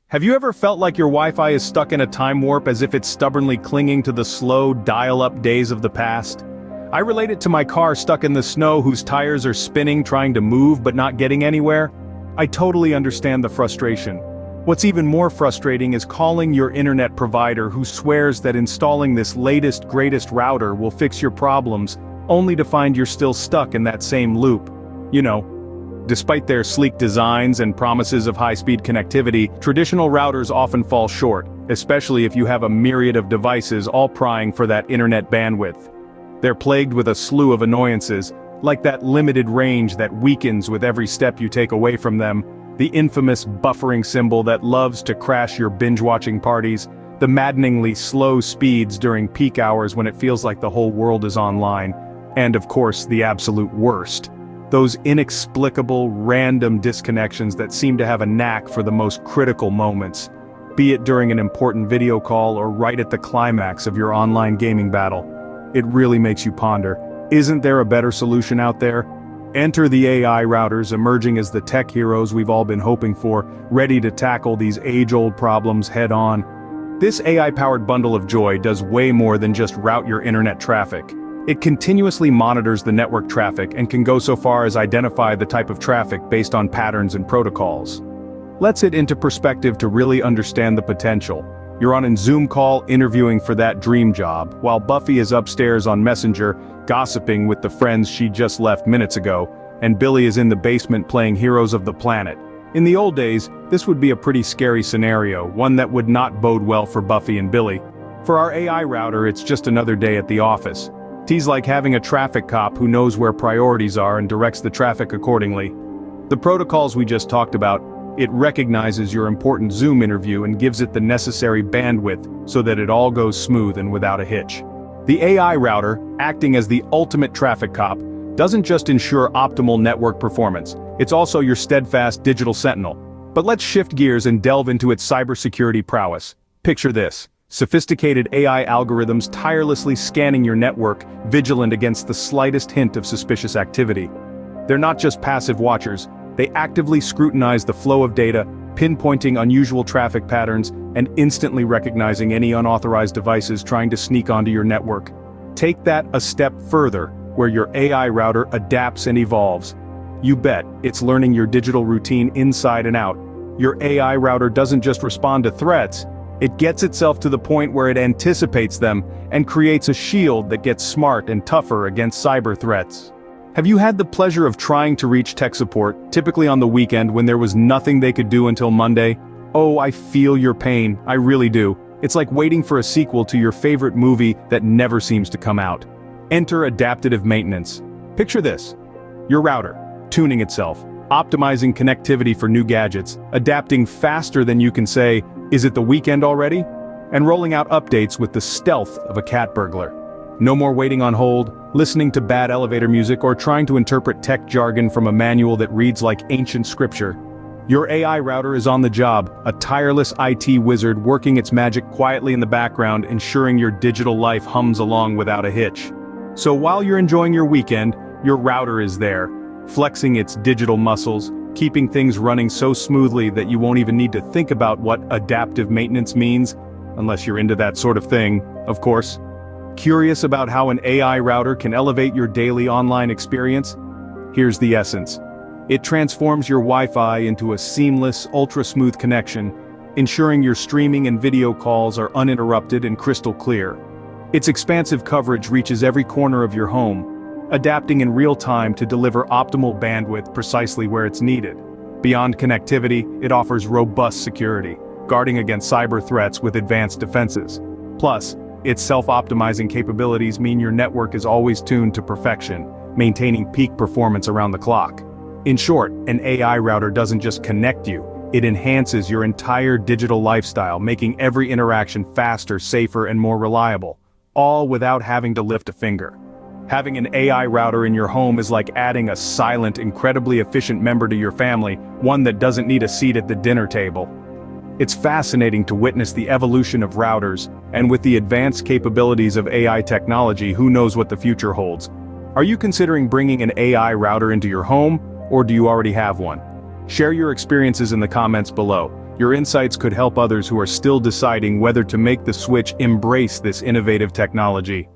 Have you ever felt like your Wi-Fi is stuck in a time warp as if it's stubbornly clinging to the slow, dial-up days of the past? I relate it to my car stuck in the snow whose tires are spinning trying to move but not getting anywhere. I totally understand the frustration. What's even more frustrating is calling your internet provider who swears that installing this latest greatest router will fix your problems, only to find you're still stuck in that same loop. You know, despite their sleek designs and promises of high-speed connectivity, traditional routers often fall short, especially if you have a myriad of devices all prying for that internet bandwidth. They're plagued with a slew of annoyances, like that limited range that weakens with every step you take away from them, the infamous buffering symbol that loves to crash your binge-watching parties, the maddeningly slow speeds during peak hours when it feels like the whole world is online, and of course the absolute worst. Those inexplicable, random disconnections that seem to have a knack for the most critical moments, be it during an important video call or right at the climax of your online gaming battle. It really makes you ponder, isn't there a better solution out there? Enter the AI routers emerging as the tech heroes we've all been hoping for, ready to tackle these age-old problems head-on. This AI-powered bundle of joy does way more than just route your internet traffic. It continuously monitors the network traffic and can go so far as identify the type of traffic based on patterns and protocols. Lets it into perspective to really understand the potential. You're on a Zoom call interviewing for that dream job, while Buffy is upstairs on Messenger, gossiping with the friends she just left minutes ago, and Billy is in the basement playing Heroes of the Planet. In the old days, this would be a pretty scary scenario, one that would not bode well for Buffy and Billy. For our AI router, it's just another day at the office. It's like having a traffic cop who knows where priorities are and directs the traffic accordingly. The protocols we just talked about, it recognizes your important Zoom interview and gives it the necessary bandwidth so that it all goes smooth and without a hitch. The AI router, acting as the ultimate traffic cop, doesn't just ensure optimal network performance, it's also your steadfast digital sentinel. But let's shift gears and delve into its cybersecurity prowess. Picture this. Sophisticated AI algorithms tirelessly scanning your network, vigilant against the slightest hint of suspicious activity. They're not just passive watchers, they actively scrutinize the flow of data, pinpointing unusual traffic patterns, and instantly recognizing any unauthorized devices trying to sneak onto your network. Take that a step further, where your AI router adapts and evolves. You bet, it's learning your digital routine inside and out. Your AI router doesn't just respond to threats, it gets itself to the point where it anticipates them and creates a shield that gets smart and tougher against cyber threats. Have you had the pleasure of trying to reach tech support, typically on the weekend when there was nothing they could do until Monday? Oh, I feel your pain, I really do. It's like waiting for a sequel to your favorite movie that never seems to come out. Enter Adaptative Maintenance. Picture this. Your router, tuning itself, optimizing connectivity for new gadgets, adapting faster than you can say, "Is it the weekend already?" and rolling out updates with the stealth of a cat burglar. No more waiting on hold, listening to bad elevator music, or trying to interpret tech jargon from a manual that reads like ancient scripture. Your AI router is on the job, a tireless IT wizard working its magic quietly in the background, ensuring your digital life hums along without a hitch. So while you're enjoying your weekend, your router is there, flexing its digital muscles, keeping things running so smoothly that you won't even need to think about what adaptive maintenance means, unless you're into that sort of thing, of course. Curious about how an AI router can elevate your daily online experience? Here's the essence. It transforms your Wi-Fi into a seamless, ultra-smooth connection, ensuring your streaming and video calls are uninterrupted and crystal clear. Its expansive coverage reaches every corner of your home, adapting in real time to deliver optimal bandwidth precisely where it's needed. Beyond connectivity, it offers robust security, guarding against cyber threats with advanced defenses. Plus, its self-optimizing capabilities mean your network is always tuned to perfection, maintaining peak performance around the clock. In short, an AI router doesn't just connect you, it enhances your entire digital lifestyle, making every interaction faster, safer, and more reliable, all without having to lift a finger. Having an AI router in your home is like adding a silent, incredibly efficient member to your family, one that doesn't need a seat at the dinner table. It's fascinating to witness the evolution of routers, and with the advanced capabilities of AI technology, who knows what the future holds. Are you considering bringing an AI router into your home, or do you already have one? Share your experiences in the comments below. Your insights could help others who are still deciding whether to make the switch embrace this innovative technology.